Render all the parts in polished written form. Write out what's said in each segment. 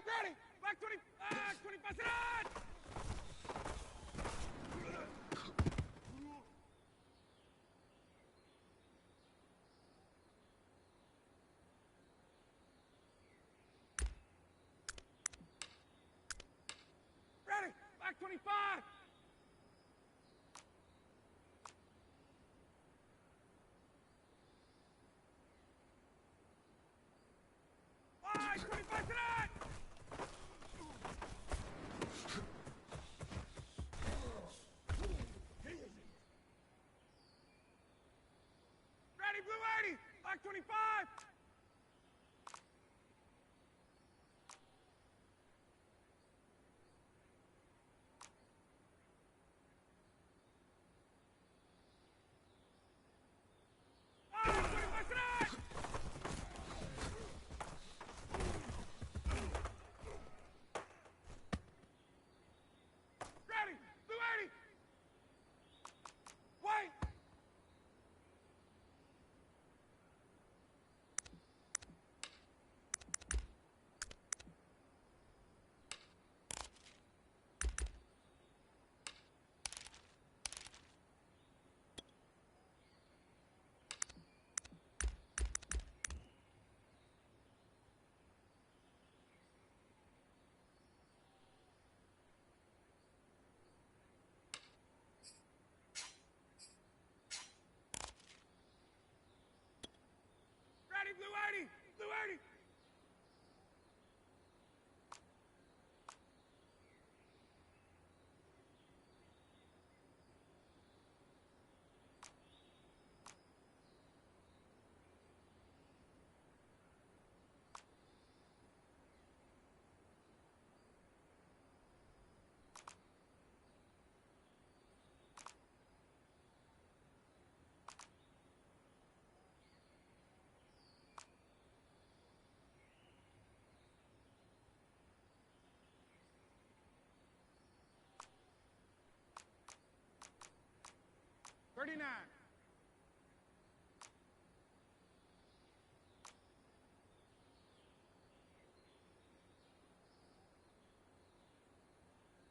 ready! Black 20, 25, sit on! Ready! Black 25! Black 25, sit on! Ready, blue 80! Black 25! Ready! Blue 80! White! Ready, blue 80! Blue 80! $39.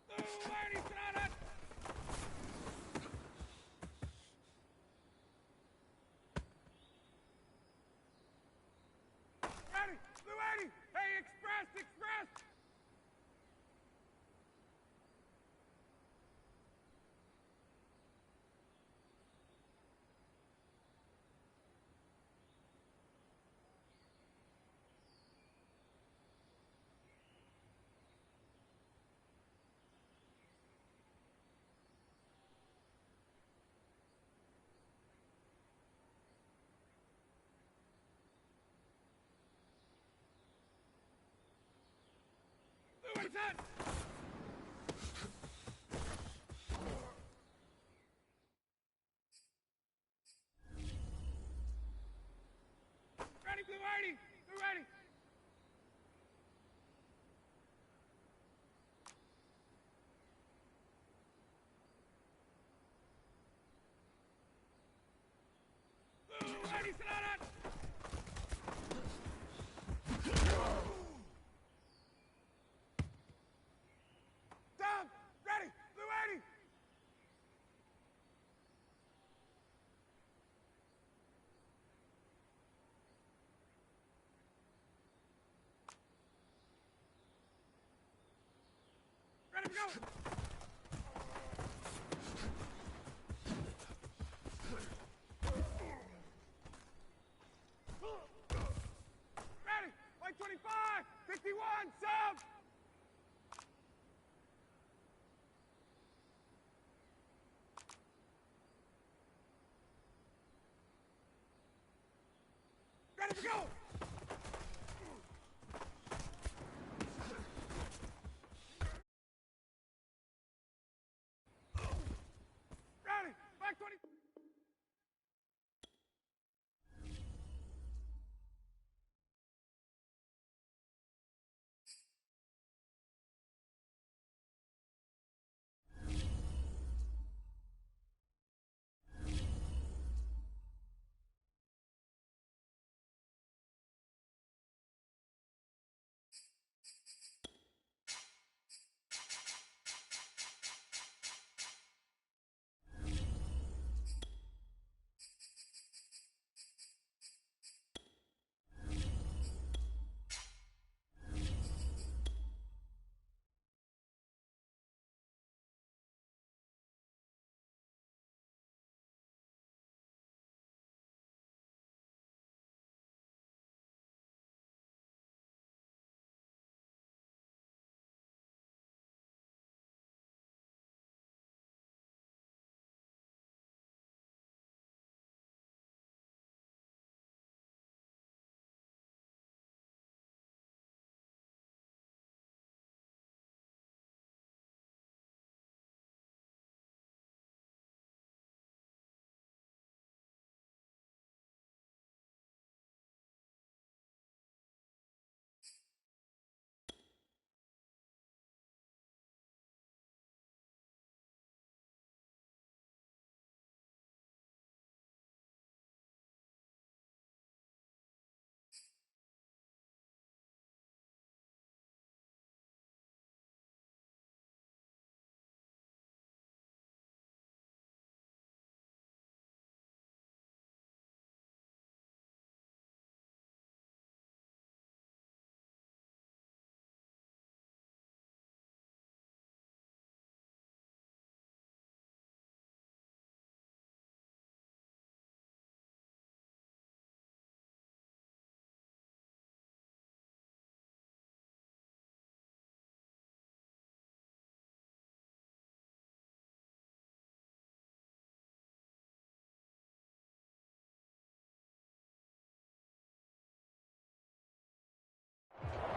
Blue 80, sit on it! Ready, blue 80! Hey, express, express! Blue 80, set! Ready, blue 80! Blue 80! Blue 80, sit on it! Down! Ready! Blue 80! Ready to go! Ready! White 25! 51! Sub! Ready to go!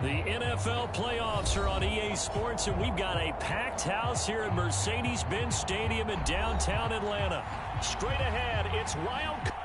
The NFL playoffs are on EA Sports, and we've got a packed house here at Mercedes-Benz Stadium in downtown Atlanta. Straight ahead, it's wild card.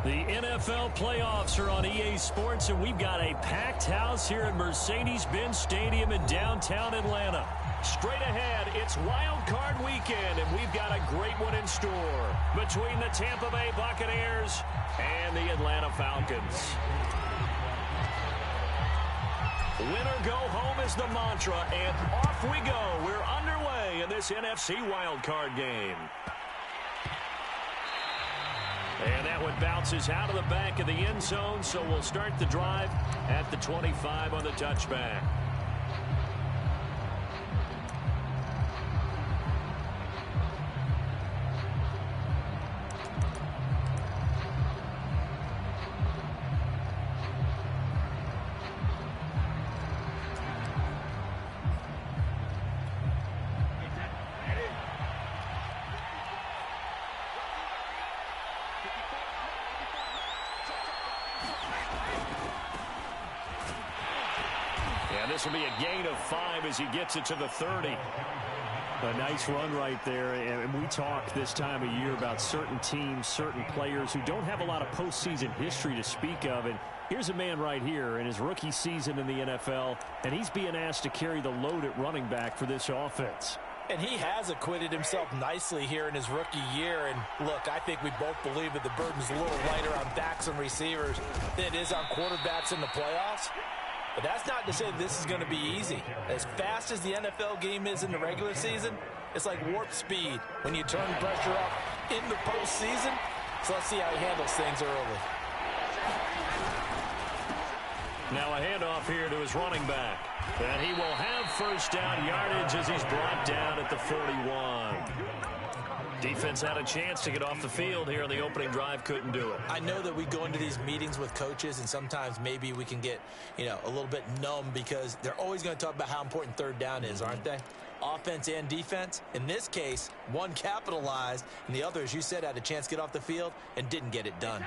The NFL playoffs are on EA Sports, and we've got a packed house here at Mercedes-Benz Stadium in downtown Atlanta. Straight ahead, it's Wild Card Weekend, and we've got a great one in store between the Tampa Bay Buccaneers and the Atlanta Falcons. Winner go home is the mantra, and off we go. We're underway in this NFC Wild Card game. And that one bounces out of the back of the end zone, so we'll start the drive at the 25 on the touchback. This will be a gain of 5 as he gets it to the 30. A nice run right there, and we talk this time of year about certain teams, certain players who don't have a lot of postseason history to speak of, and here's a man right here in his rookie season in the NFL, and he's being asked to carry the load at running back for this offense. And he has acquitted himself nicely here in his rookie year. And look, I think we both believe that the burden's a little lighter on backs and receivers than it is on quarterbacks in the playoffs. But that's not to say that this is going to be easy. As fast as the NFL game is in the regular season, it's like warp speed when you turn pressure up in the postseason. So let's see how he handles things early. Now a handoff here to his running back. And he will have first down yardage as he's brought down at the 41. Defense had a chance to get off the field here in the opening drive, couldn't do it. I know that we go into these meetings with coaches, and sometimes maybe we can get, a little bit numb because they're always going to talk about how important third down is, aren't they? Offense and defense. In this case, one capitalized, and the other, as you said, had a chance to get off the field and didn't get it done.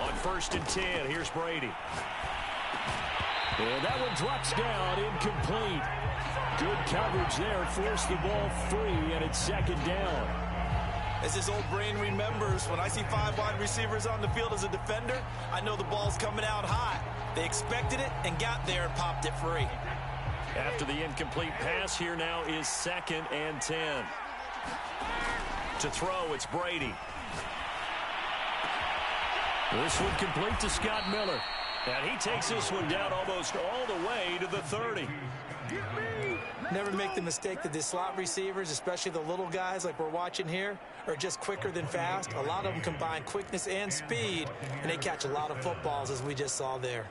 On 1st and 10, here's Brady. And that one drops down, incomplete. Good coverage there, forced the ball free, and it's 2nd down. As his old brain remembers, when I see 5 wide receivers on the field as a defender, I know the ball's coming out hot. They expected it and got there and popped it free. After the incomplete pass, here now is 2nd and 10. To throw, it's Brady. This one complete to Scott Miller. And he takes this one down almost all the way to the 30. Never make the mistake that the slot receivers, especially the little guys like we're watching here, are just quicker than fast. A lot of them combine quickness and speed, and they catch a lot of footballs, as we just saw there.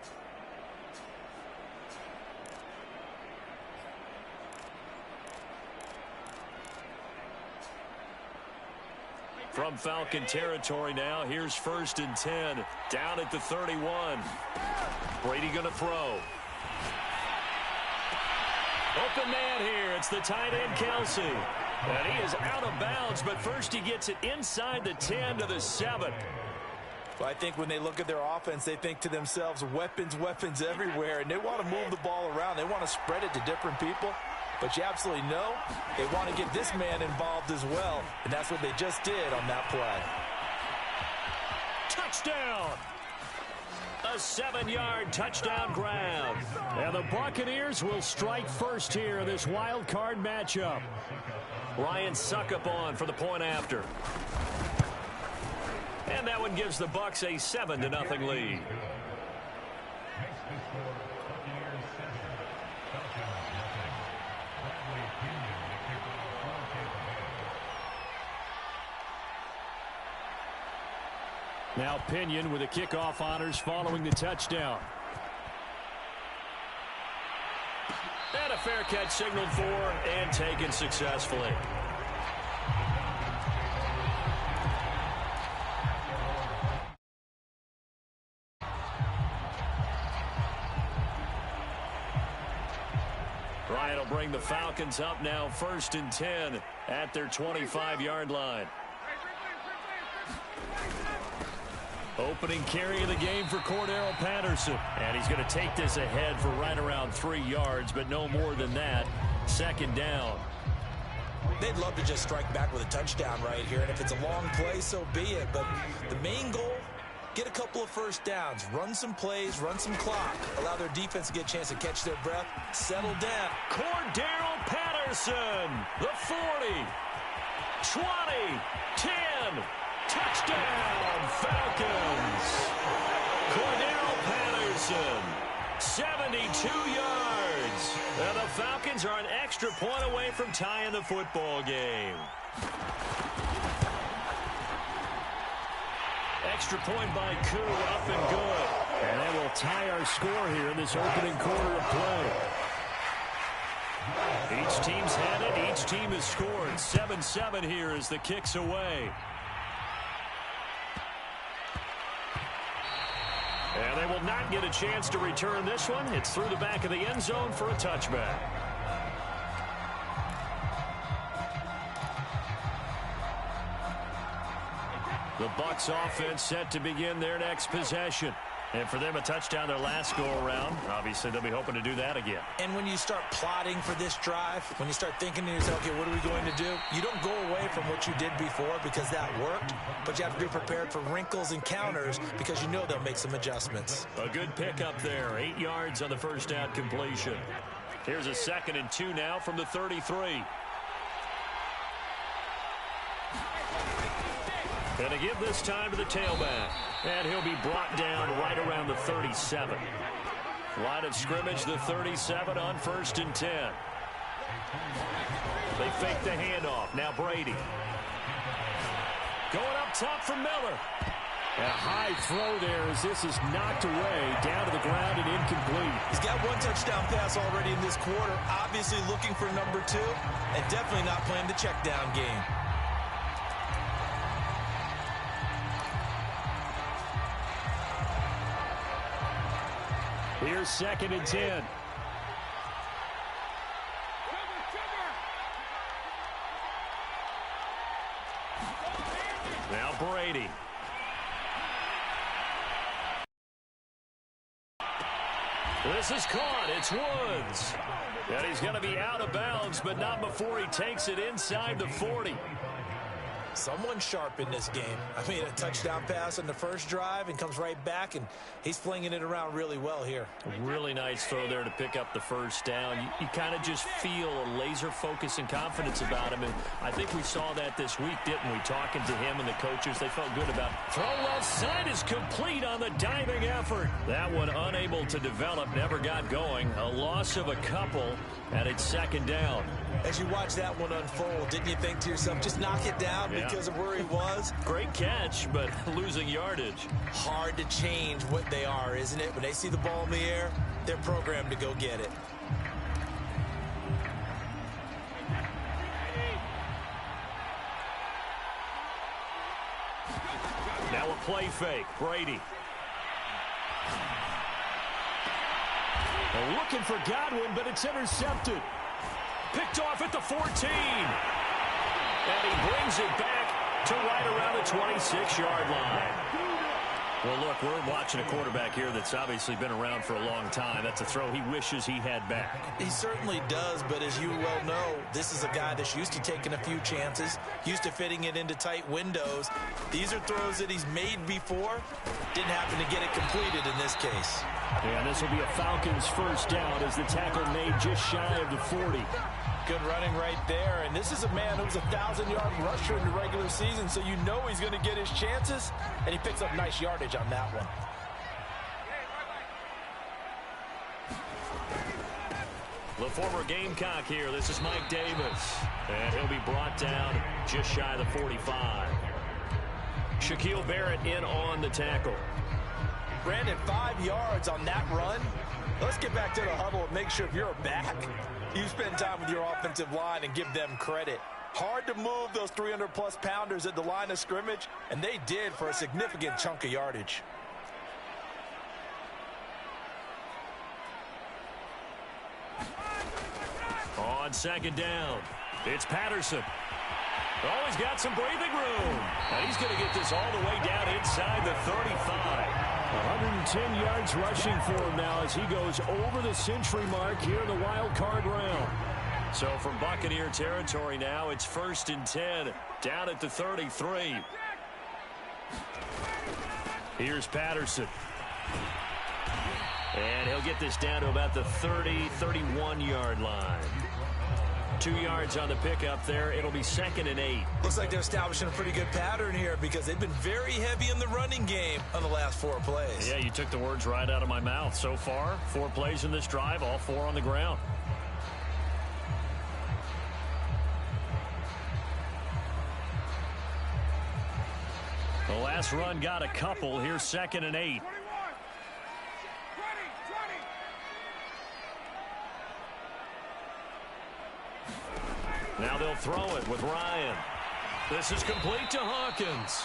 From Falcon territory now, here's 1st and 10. Down at the 31. Brady going to throw. Open man here. It's the tight end, Kelsey. And he is out of bounds, but first he gets it inside the 10 to the 7. Well, I think when they look at their offense, they think to themselves, weapons, weapons everywhere, and they want to move the ball around. They want to spread it to different people. But you absolutely know they want to get this man involved as well, and that's what they just did on that play. Touchdown! A 7-yard touchdown grab. And the Buccaneers will strike first here in this wild card matchup. Ryan Suckup on for the point after. And that one gives the Bucs a 7-0 lead. Now Pinion with the kickoff honors following the touchdown. And a fair catch signaled for and taken successfully. Bryant will bring the Falcons up now 1st and 10 at their 25-yard line. Opening carry of the game for Cordero Patterson. And he's going to take this ahead for right around 3 yards, but no more than that. 2nd down. They'd love to just strike back with a touchdown right here, and if it's a long play, so be it. But the main goal, get a couple of first downs, run some plays, run some clock, allow their defense to get a chance to catch their breath, settle down. Cordero Patterson, the 40, 20, 10, touchdown, Falcons. Cordero Patterson, 72 yards. And the Falcons are an extra point away from tying the football game. Extra point by Koo, up and good. And that will tie our score here in this opening quarter of play. Each team's had it. Each team has scored. 7-7 here as the kick's away. And they will not get a chance to return this one. It's through the back of the end zone for a touchback. The Bucs offense set to begin their next possession. And for them, a touchdown their last go-around. Obviously, they'll be hoping to do that again. And when you start plotting for this drive, when you start thinking to yourself, okay, what are we going to do? You don't go away from what you did before because that worked, but you have to be prepared for wrinkles and counters because you know they'll make some adjustments. A good pickup there. 8 yards on the first down completion. Here's a 2nd and 2 now from the 33. And to give this time to the tailback. And he'll be brought down right around the 37. Line of scrimmage, the 37 on 1st and 10. They fake the handoff. Now Brady. Going up top for Miller. A high throw there as this is knocked away, down to the ground and incomplete. He's got one touchdown pass already in this quarter, obviously looking for number 2, and definitely not playing the check down game. Here's 2nd and 10. Now Brady. This is caught. It's Woods. And he's going to be out of bounds, but not before he takes it inside the 40. Someone sharp in this game. I mean, a touchdown pass on the first drive and comes right back, and he's flinging it around really well here. Really nice throw there to pick up the first down. You kind of just feel a laser focus and confidence about him, and I think we saw that this week, didn't we? Talking to him and the coaches, they felt good about it. Throw left side is complete on the diving effort. That one unable to develop, never got going. A loss of a couple, and it's 2nd down. As you watch that one unfold, didn't you think to yourself, just knock it down because of where he was? Great catch, but losing yardage. Hard to change what they are, isn't it? When they see the ball in the air, they're programmed to go get it. Now a play fake. Brady. They're looking for Godwin, but it's intercepted. Picked off at the 14. And he brings it back to right around the 26-yard line. Well, look, we're watching a quarterback here that's obviously been around for a long time. That's a throw he wishes he had back. He certainly does, but as you well know, this is a guy that's used to taking a few chances, used to fitting it into tight windows. These are throws that he's made before. Didn't happen to get it completed in this case. And this will be a Falcons first down as the tackle made just shy of the 40. Good running right there, and this is a man who's a 1,000-yard rusher in the regular season, so you know he's going to get his chances, and he picks up nice yardage on that one. The former Gamecock here. This is Mike Davis, and he'll be brought down just shy of the 45. Shaquille Barrett in on the tackle. Brandon, 5 yards on that run. Let's get back to the huddle and make sure if you're a back, you spend time with your offensive line and give them credit. Hard to move those 300-plus pounders at the line of scrimmage, and they did for a significant chunk of yardage. On 2nd down, it's Patterson. Oh, he's got some breathing room. And he's going to get this all the way down inside the 35. 110 yards rushing for him now as he goes over the century mark here in the wild card round. So from Buccaneer territory now, it's 1st and 10 down at the 33. Here's Patterson. And he'll get this down to about the 31-yard line. 2 yards on the pickup there. It'll be 2nd and 8. Looks like they're establishing a pretty good pattern here because they've been very heavy in the running game on the last 4 plays. Yeah, you took the words right out of my mouth. So far, 4 plays in this drive, all 4 on the ground. The last run got a couple. Here's 2nd and 8. Now they'll throw it with Ryan. This is complete to Hawkins.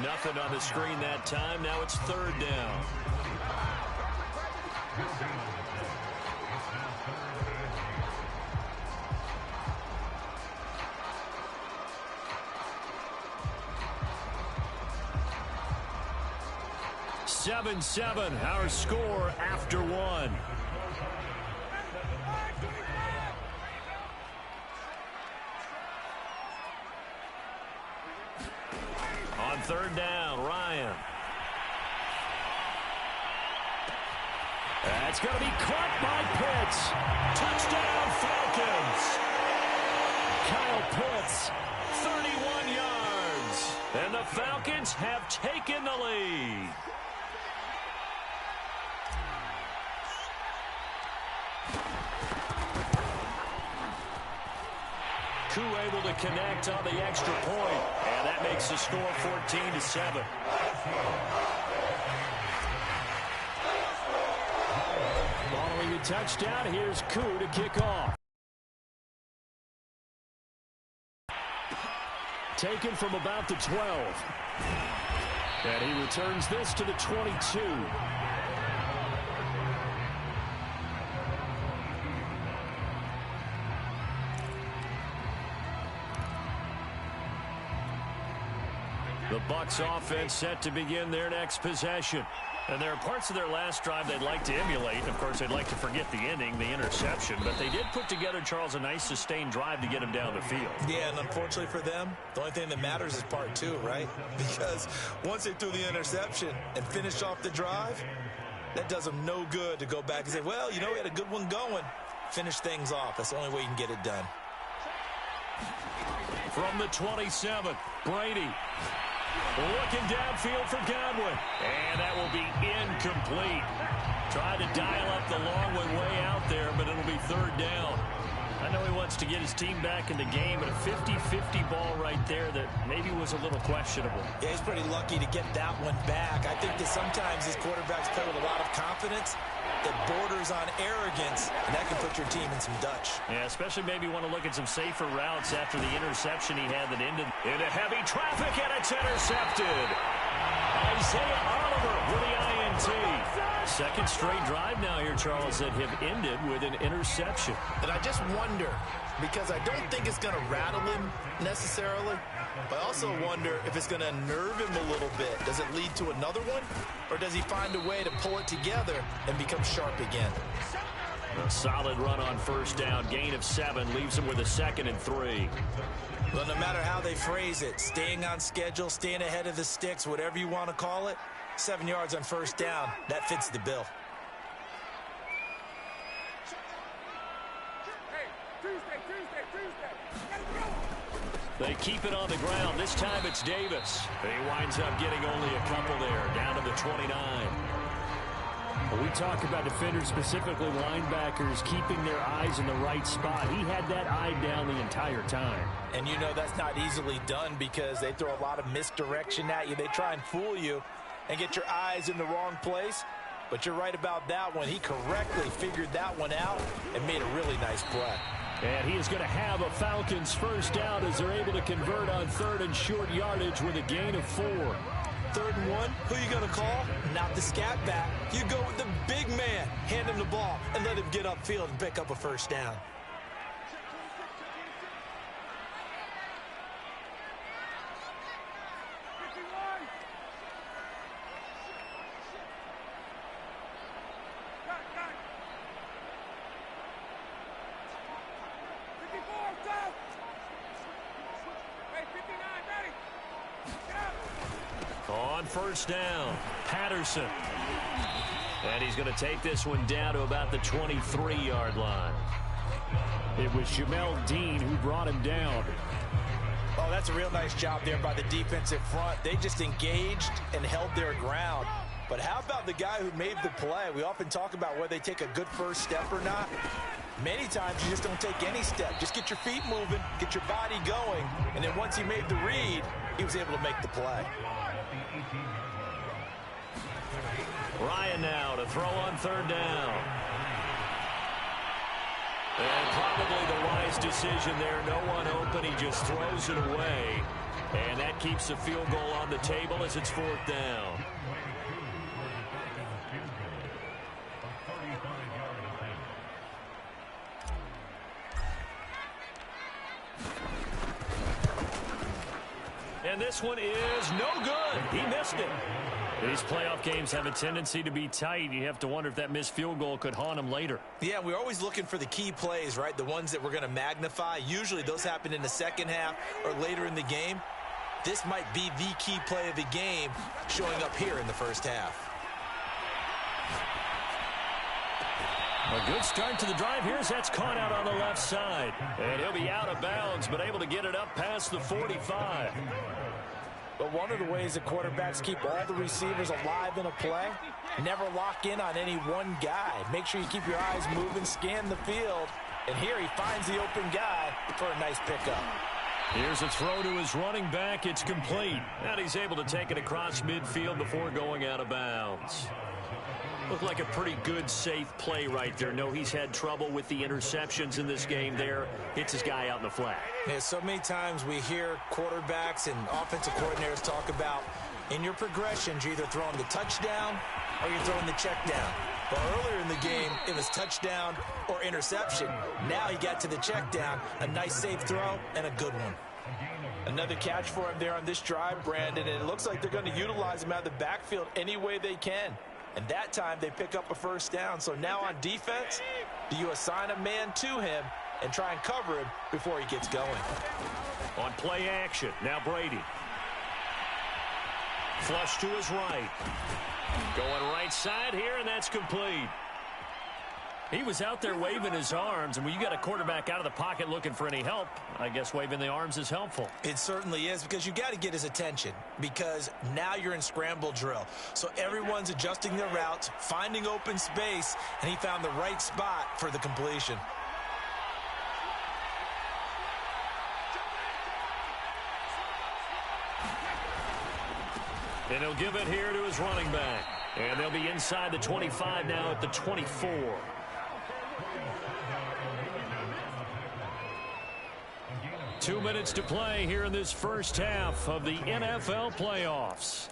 Nothing on the screen that time. Now it's 3rd down. Seven, our score after 1. On 3rd down, Ryan. That's going to be caught by Pitts. Touchdown, Falcons. Kyle Pitts, 31 yards. And the Falcons have taken the lead. Koo able to connect on the extra point, and that makes the score 14-7. Following a touchdown, here's Koo to kick off. Taken from about the 12. And he returns this to the 22. The Bucs offense set to begin their next possession. And there are parts of their last drive they'd like to emulate. Of course, they'd like to forget the ending, the interception. But they did put together, Charles, a nice sustained drive to get them down the field. Yeah, and unfortunately for them, the only thing that matters is part two, right? Because once they threw the interception and finished off the drive, that does them no good to go back and say, well, you know, we had a good one going. Finish things off. That's the only way you can get it done. From the 27, Brady. Looking downfield for Godwin. And that will be incomplete. Tried to dial up the long one way out there, but it'll be third down. I know he wants to get his team back in the game, but a 50-50 ball right there that maybe was a little questionable. Yeah, he's pretty lucky to get that one back. I think that sometimes these quarterbacks play with a lot of confidence that borders on arrogance, and that can put your team in some Dutch. Yeah, especially maybe want to look at some safer routes after the interception he had that ended into heavy traffic, and it's intercepted. Isaiah Oliver with the INT. Second straight drive now here, Charles, that have ended with an interception. And I just wonder, because I don't think it's going to rattle him necessarily, but I also wonder if it's going to unnerve him a little bit. Does it lead to another one, or does he find a way to pull it together and become sharp again? A solid run on first down. Gain of 7 leaves him with a 2nd and 3. Well, no matter how they phrase it, staying on schedule, staying ahead of the sticks, whatever you want to call it, 7 yards on first down, that fits the bill. They keep it on the ground. This time it's Davis. He winds up getting only a couple there, down to the 29. We talk about defenders, specifically linebackers, keeping their eyes in the right spot. He had that eye down the entire time. And you know that's not easily done because they throw a lot of misdirection at you. They try and fool you and get your eyes in the wrong place. But you're right about that one. He correctly figured that one out and made a really nice play. And he is going to have a Falcons first down as they're able to convert on 3rd and short yardage with a gain of 4. 3rd and 1, who you going to call? Not the scat back. You go with the big man. Hand him the ball and let him get upfield and pick up a first down. On first down, Patterson. And he's going to take this one down to about the 23-yard line. It was Jamel Dean who brought him down. Oh, that's a real nice job there by the defensive front. They just engaged and held their ground. But how about the guy who made the play? We often talk about whether they take a good first step or not. Many times you just don't take any step. Just get your feet moving, get your body going, and then once he made the read, he was able to make the play. Ryan now to throw on 3rd down. And probably the wise decision there. No one open. He just throws it away. And that keeps the field goal on the table as it's 4th down. And this one is no good. He missed it. These playoff games have a tendency to be tight. You have to wonder if that missed field goal could haunt him later. Yeah, we're always looking for the key plays, right? The ones that we're going to magnify. Usually those happen in the second half or later in the game. This might be the key play of the game showing up here in the first half. A good start to the drive. Here's that's caught out on the left side. And he'll be out of bounds, but able to get it up past the 45. But one of the ways that quarterbacks keep all the receivers alive in a play, never lock in on any one guy. Make sure you keep your eyes moving, scan the field. And here he finds the open guy for a nice pickup. Here's a throw to his running back. It's complete. And he's able to take it across midfield before going out of bounds. Looked like a pretty good, safe play right there. No, he's had trouble with the interceptions in this game there. Hits his guy out in the flat. Yeah, so many times we hear quarterbacks and offensive coordinators talk about in your progressions, you're either throwing the touchdown or you're throwing the check down. But earlier in the game, it was touchdown or interception. Now he got to the check down, a nice safe throw, and a good one. Another catch for him there on this drive, Brandon, and it looks like they're going to utilize him out of the backfield any way they can. And that time they pick up a first down. So now on defense, do you assign a man to him and try and cover him before he gets going? On play action, now Brady. Flush to his right. Going right side here, and that's complete. He was out there waving his arms, and when you got a quarterback out of the pocket looking for any help, I guess waving the arms is helpful. It certainly is, because you got to get his attention, because now you're in scramble drill. So everyone's adjusting their routes, finding open space, and he found the right spot for the completion. And he'll give it here to his running back. And they'll be inside the 25 now at the 24. Two minutes to play here in this first half of the NFL playoffs.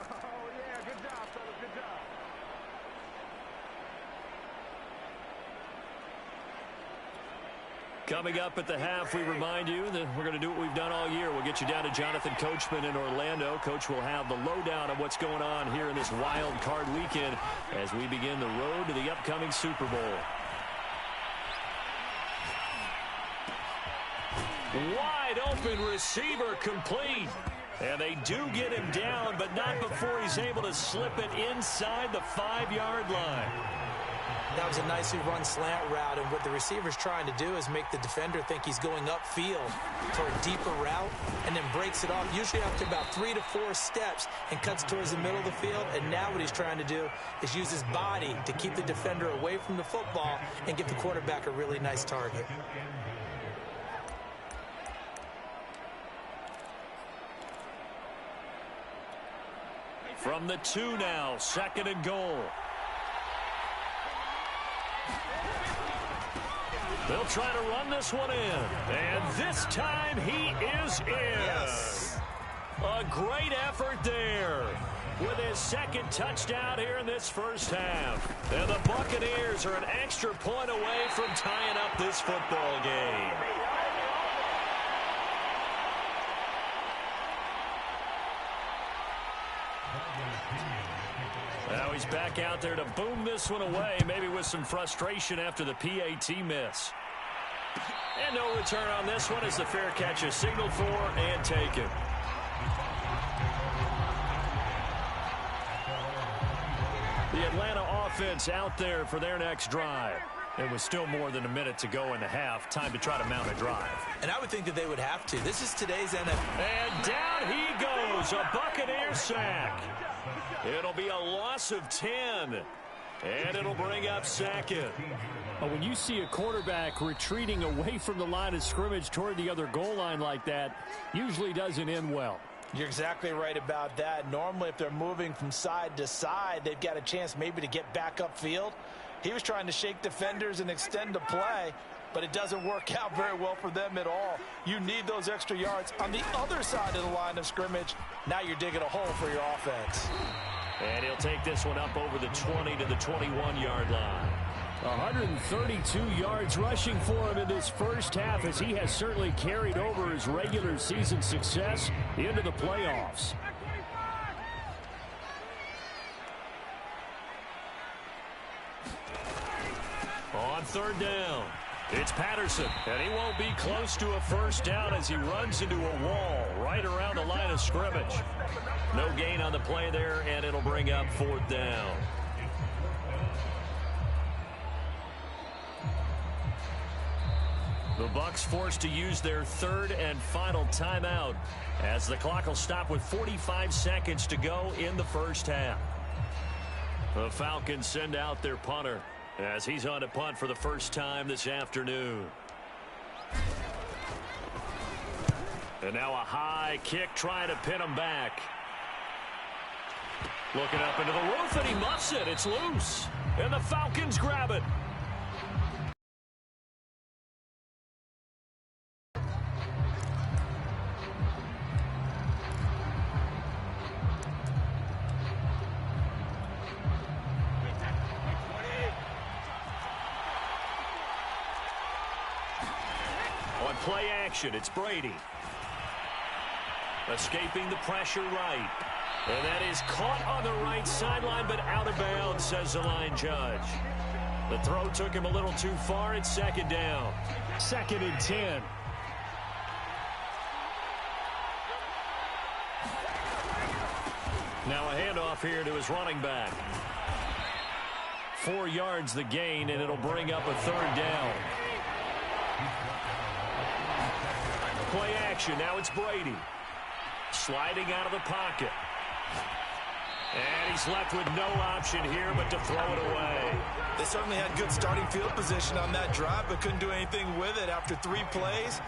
Coming up at the half, we remind you that we're going to do what we've done all year. We'll get you down to Jonathan Coachman in Orlando. Coach will have the lowdown of what's going on here in this wild card weekend as we begin the road to the upcoming Super Bowl. Wide open receiver complete. And they do get him down, but not before he's able to slip it inside the 5-yard line. That was a nicely run slant route, and what the receiver's trying to do is make the defender think he's going upfield for a deeper route and then breaks it off, usually after about 3 to 4 steps, and cuts towards the middle of the field. And now what he's trying to do is use his body to keep the defender away from the football and give the quarterback a really nice target. From the 2 now, 2nd and goal. They'll try to run this one in. And this time he is in. Yes. A great effort there with his 2nd touchdown here in this first half. And the Buccaneers are an extra point away from tying up this football game. Now he's back out there to boom this one away, maybe with some frustration after the PAT miss. And no return on this one as the fair catch is signaled for and taken. The Atlanta offense out there for their next drive. It was still more than a minute to go in the half. Time to try to mount a drive. And I would think that they would have to. This is today's NFL. And down he goes. A Buccaneer sack. It'll be a loss of 10. And it'll bring up 2nd. When you see a quarterback retreating away from the line of scrimmage toward the other goal line like that, usually doesn't end well. You're exactly right about that. Normally, if they're moving from side to side, they've got a chance maybe to get back upfield. He was trying to shake defenders and extend the play, but it doesn't work out very well for them at all. You need those extra yards on the other side of the line of scrimmage. Now you're digging a hole for your offense. And he'll take this one up over the 20 to the 21-yard line. 132 yards rushing for him in this first half, as he has certainly carried over his regular season success into the playoffs. On 3rd down, it's Patterson, and he won't be close to a first down as he runs into a wall right around the line of scrimmage. No gain on the play there, and it'll bring up 4th down. The Bucs forced to use their 3rd and final timeout as the clock will stop with 45 seconds to go in the first half. The Falcons send out their punter as he's on to punt for the first time this afternoon. And now a high kick trying to pin him back. Looking up into the roof, and he muffs it. It's loose. And the Falcons grab it. On play action, it's Brady. Escaping the pressure right. And that is caught on the right sideline, but out of bounds, says the line judge. The throw took him a little too far. It's second down. 2nd and 10. Now a handoff here to his running back. 4 yards the gain, and it'll bring up a 3rd down. Play action. Now it's Brady. Sliding out of the pocket. And he's left with no option here but to throw it away. They certainly had good starting field position on that drive, but couldn't do anything with it after 3 plays.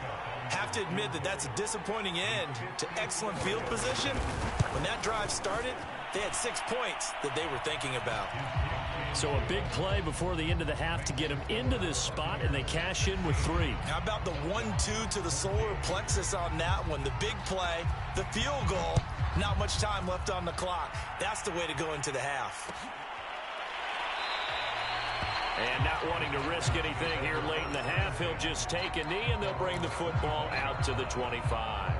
Have to admit that that's a disappointing end to excellent field position. When that drive started, they had 6 points that they were thinking about. So a big play before the end of the half to get him into this spot, and they cash in with 3. How about the 1-2 to the solar plexus on that one? The big play, the field goal, not much time left on the clock. That's the way to go into the half. And not wanting to risk anything here late in the half, he'll just take a knee, and they'll bring the football out to the 25.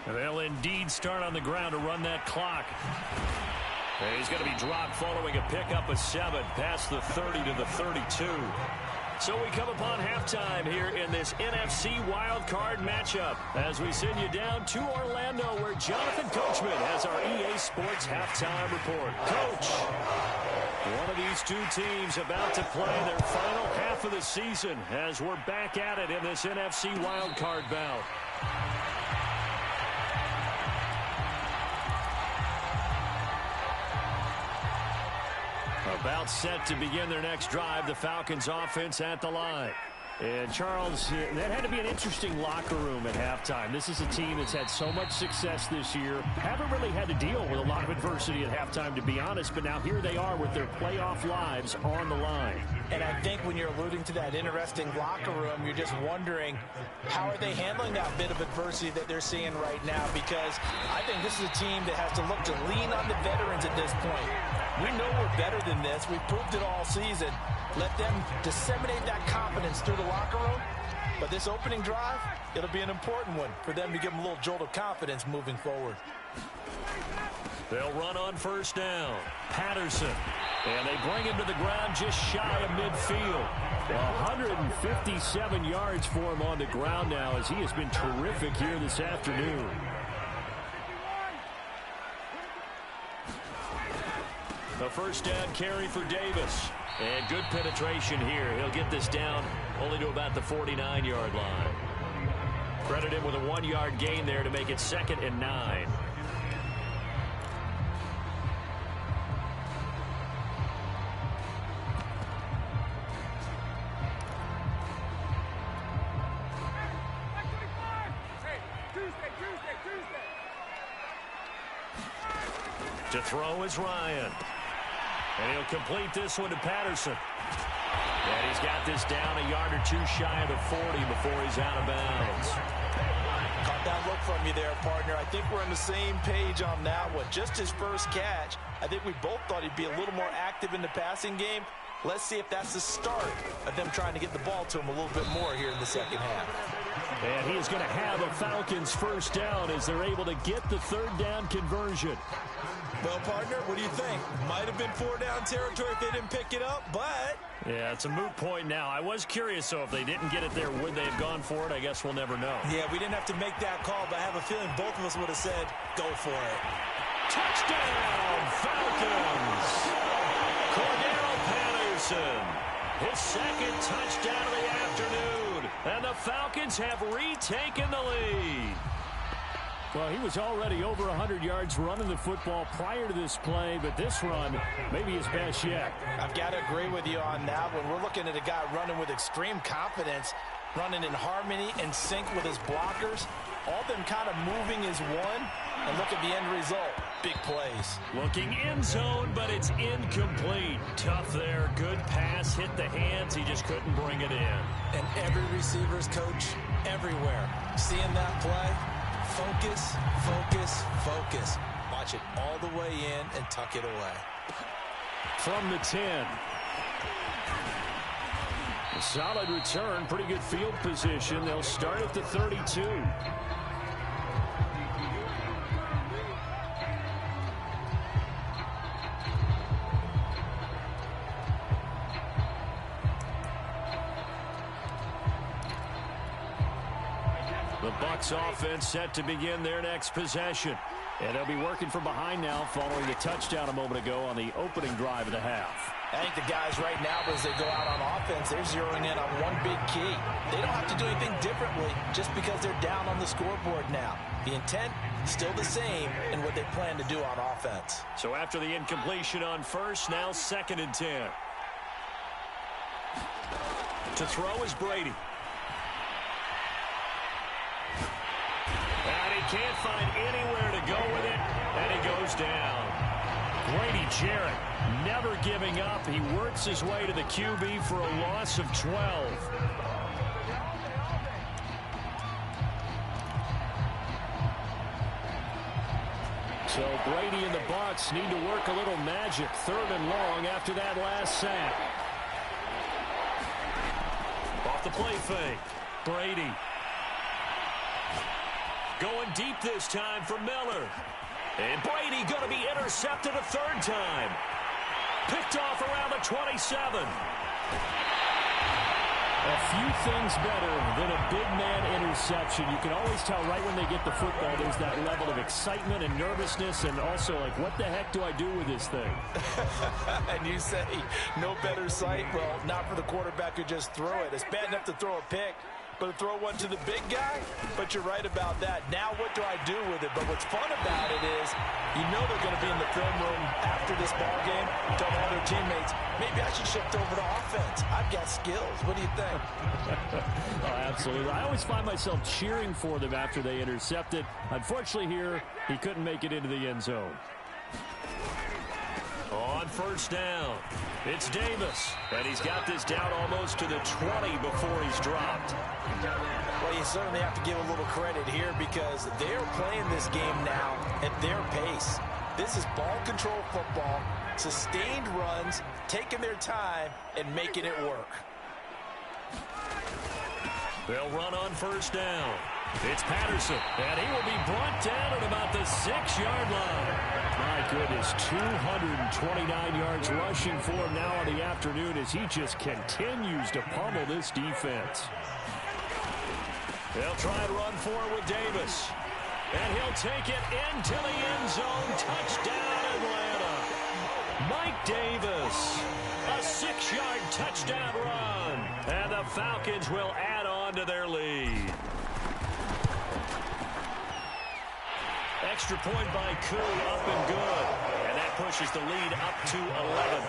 They'll indeed start on the ground to run that clock. And he's going to be dropped following a pickup of 7 past the 30 to the 32. So we come upon halftime here in this NFC wildcard matchup as we send you down to Orlando where Jonathan Coachman has our EA Sports halftime report. Coach, one of these 2 teams about to play their final half of the season as we're back at it in this NFC wildcard bout. About set to begin their next drive, the Falcons offense at the line. And, Charles, that had to be an interesting locker room at halftime. This is a team that's had so much success this year. Haven't really had to deal with a lot of adversity at halftime, to be honest. But now here they are with their playoff lives on the line. And I think when you're alluding to that interesting locker room, you're just wondering how are they handling that bit of adversity that they're seeing right now? Because I think this is a team that has to look to lean on the veterans at this point. We know we're better than this. We've proved it all season. Let them disseminate that confidence through the locker room. But this opening drive, it'll be an important one for them to give them a little jolt of confidence moving forward. They'll run on first down. Patterson. And they bring him to the ground just shy of midfield. 157 yards for him on the ground now as he has been terrific here this afternoon. A first down carry for Davis. And good penetration here. He'll get this down only to about the 49-yard line. Credit him with a 1-yard gain there to make it 2nd and 9. To throw is Ryan. And he'll complete this one to Patterson. And he's got this down a yard or 2 shy of the 40 before he's out of bounds. Caught that look from you there, partner. I think we're on the same page on that one. Just his first catch. I think we both thought he'd be a little more active in the passing game. Let's see if that's the start of them trying to get the ball to him a little bit more here in the second half. And he is going to have a Falcons first down as they're able to get the 3rd down conversion. Well, partner, what do you think? Might have been 4-down territory if they didn't pick it up, but... Yeah, it's a moot point now. I was curious, so if they didn't get it there, would they have gone for it? I guess we'll never know. Yeah, we didn't have to make that call, but I have a feeling both of us would have said, go for it. Touchdown, Falcons! Cordell Patterson, his 2nd touchdown of the afternoon. And the Falcons have retaken the lead. Well, he was already over 100 yards running the football prior to this play, but this run may be his best yet. I've got to agree with you on that one. We're looking at a guy running with extreme confidence, running in harmony and sync with his blockers, all them kind of moving as one, and look at the end result. Big plays. Looking end zone, but it's incomplete. Tough there. Good pass. Hit the hands. He just couldn't bring it in. And every receiver's coach everywhere. Seeing that play, focus, focus, focus. Watch it all the way in and tuck it away. From the 10. A solid return. Pretty good field position. They'll start at the 32. The Bucs offense set to begin their next possession. And they'll be working from behind now following the touchdown a moment ago on the opening drive of the half. I think the guys right now, as they go out on offense, they're zeroing in on one big key. They don't have to do anything differently just because they're down on the scoreboard now. The intent, still the same in what they plan to do on offense. So after the incompletion on first, now 2nd and 10. To throw is Brady. And he can't find anywhere to go with it, and he goes down. Grady Jarrett never giving up. He works his way to the QB for a loss of 12. So Brady and the Bucs need to work a little magic. 3rd and long after that last sack. Off the play fake. Brady. Going deep this time for Miller. And Brady going to be intercepted a 3rd time. Picked off around the 27. A few things better than a big man interception. You can always tell right when they get the football, there's that level of excitement and nervousness, and also like, what the heck do I do with this thing? And you say, no better sight? Well, not for the quarterback who just threw it. It's bad enough to throw a pick, but to throw one to the big guy? But you're right about that. Now what do I do with it? But what's fun about it is you know they're going to be in the film room after this ball game, telling all their teammates, maybe I should shift over to offense. I've got skills. What do you think? Oh, absolutely. I always find myself cheering for them after they intercept it. Unfortunately here, he couldn't make it into the end zone. On first down, it's Davis. And he's got this down almost to the 20 before he's dropped. Well, you certainly have to give a little credit here because they're playing this game now at their pace. This is ball control football, sustained runs, taking their time, and making it work. They'll run on first down. It's Patterson, and he will be brought down at about the 6-yard line. My goodness, 229 yards rushing for him now on the afternoon as he just continues to pummel this defense. They'll try and run for it with Davis. And he'll take it into the end zone. Touchdown, Atlanta. Mike Davis. A 6-yard touchdown run. And the Falcons will add on to their lead. Extra point by Koo, up and good. And that pushes the lead up to 11.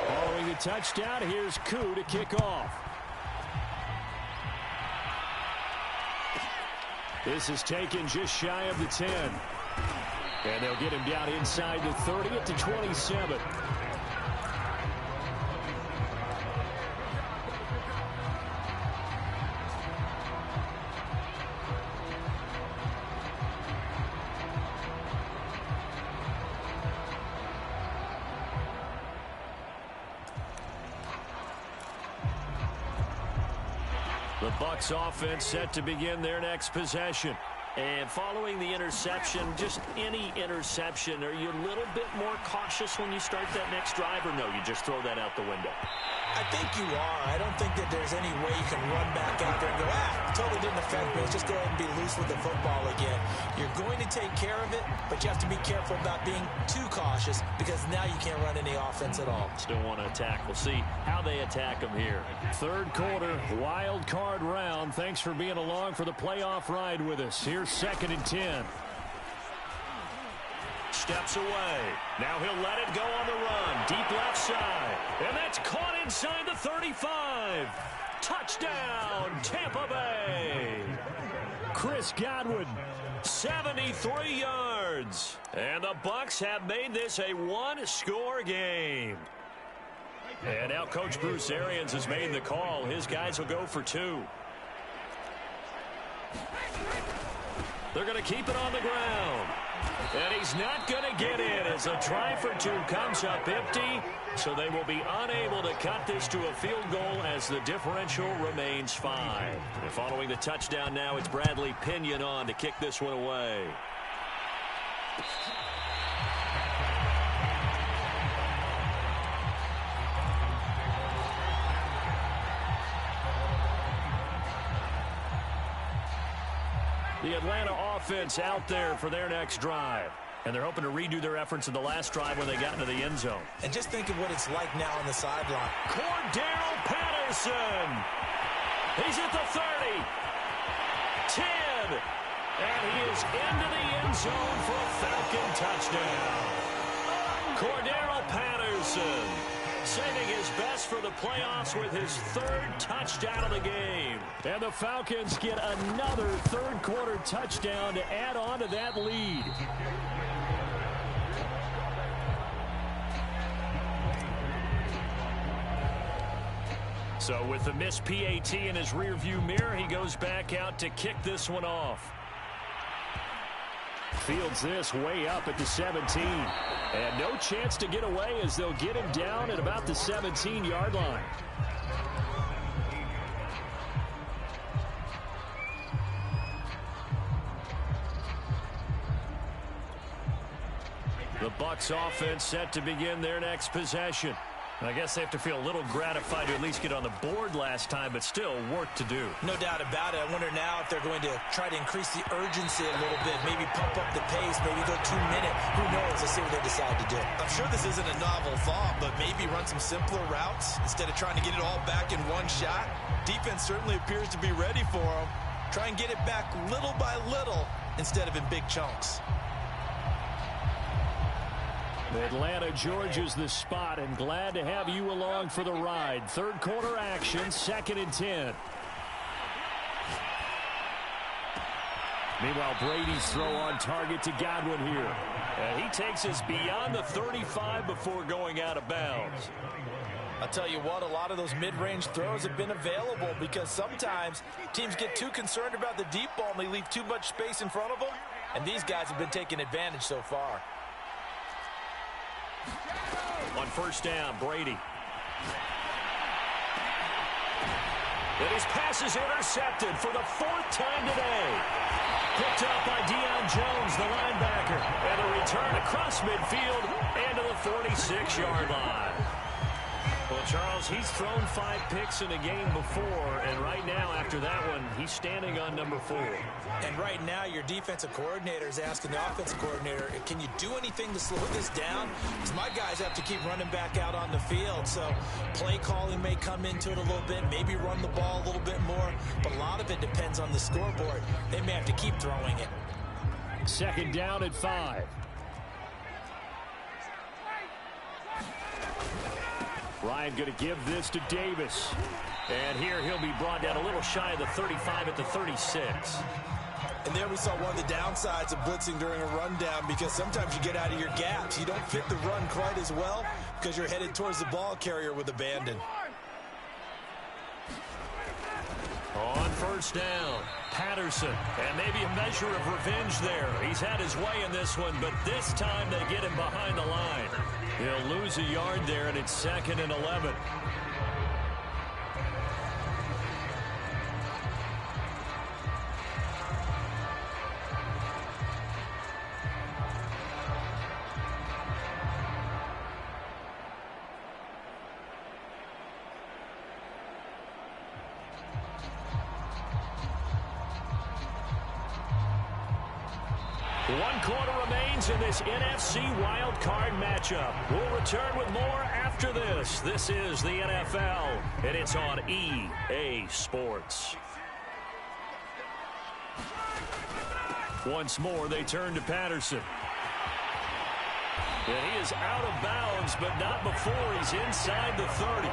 Following the touchdown, here's Koo to kick off. This is taken just shy of the 10. And they'll get him down inside the 30 at the 27. The Bucs offense set to begin their next possession. And following the interception, just any interception, are you a little bit more cautious when you start that next drive, or no, you just throw that out the window? I think you are. I don't think that there's any way you can run back out there and go, totally didn't affect me. Let's just go ahead and be loose with the football again. You're going to take care of it, but you have to be careful about being too cautious because now you can't run any offense at all. Still want to attack. We'll see how they attack them here. Third quarter, wild card round. Thanks for being along for the playoff ride with us. Here's 2nd and 10. Steps away. Now he'll let it go on the run. Deep left side. And that's caught inside the 35. Touchdown, Tampa Bay. Chris Godwin. 73 yards. And the Bucs have made this a one-score game. And now Coach Bruce Arians has made the call. His guys will go for 2. They're going to keep it on the ground. And he's not going to get in as a try for 2 comes up empty. So they will be unable to cut this to a field goal as the differential remains 5. And following the touchdown now, it's Bradley Pinion on to kick this one away. The Atlanta offense out there for their next drive. And they're hoping to redo their efforts in the last drive when they got into the end zone. And just think of what it's like now on the sideline. Cordero Patterson. He's at the 30. 10. And he is into the end zone for a Falcon touchdown. Cordero Patterson saving his best for the playoffs with his 3rd touchdown of the game. And the Falcons get another third-quarter touchdown to add on to that lead. So with the missed PAT in his rearview mirror, he goes back out to kick this one off. Fields this way up at the 17. And no chance to get away as they'll get him down at about the 17-yard line. The Bucs offense set to begin their next possession. I guess they have to feel a little gratified to at least get on the board last time, but still work to do. No doubt about it. I wonder now if they're going to try to increase the urgency a little bit, maybe pump up the pace, maybe go 2-minute. Who knows? Let's see what they decide to do. I'm sure this isn't a novel thought, but maybe run some simpler routes instead of trying to get it all back in one shot. Defense certainly appears to be ready for them. Try and get it back little by little instead of in big chunks. Atlanta, Georgia's the spot, and glad to have you along for the ride. Third quarter action, 2nd and 10. Meanwhile, Brady's throw on target to Godwin here. And he takes us beyond the 35 before going out of bounds. I'll tell you what, a lot of those mid-range throws have been available because sometimes teams get too concerned about the deep ball and they leave too much space in front of them. And these guys have been taking advantage so far. On first down, Brady. And his pass is intercepted for the 4th time today. Picked up by Deion Jones, the linebacker. And a return across midfield and to the 46-yard line. Well, Charles, he's thrown 5 picks in a game before, and right now, after that one, he's standing on number 4. And right now, your defensive coordinator is asking the offensive coordinator, can you do anything to slow this down? Because my guys have to keep running back out on the field, so play calling may come into it a little bit, maybe run the ball a little bit more, but a lot of it depends on the scoreboard. They may have to keep throwing it. 2nd down at 5. Ryan going to give this to Davis. And here he'll be brought down a little shy of the 35 at the 36. And there we saw one of the downsides of blitzing during a rundown because sometimes you get out of your gaps. You don't fit the run quite as well because you're headed towards the ball carrier with abandon. On first down, Patterson. And maybe a measure of revenge there. He's had his way in this one, but this time they get him behind the line. He'll lose a yard there, and it's 2nd and 11. One quarter remains in this NFC Wild Card matchup. We'll return with more after this. This is the NFL, and it's on EA Sports. Once more, they turn to Patterson. And he is out of bounds, but not before he's inside the 30.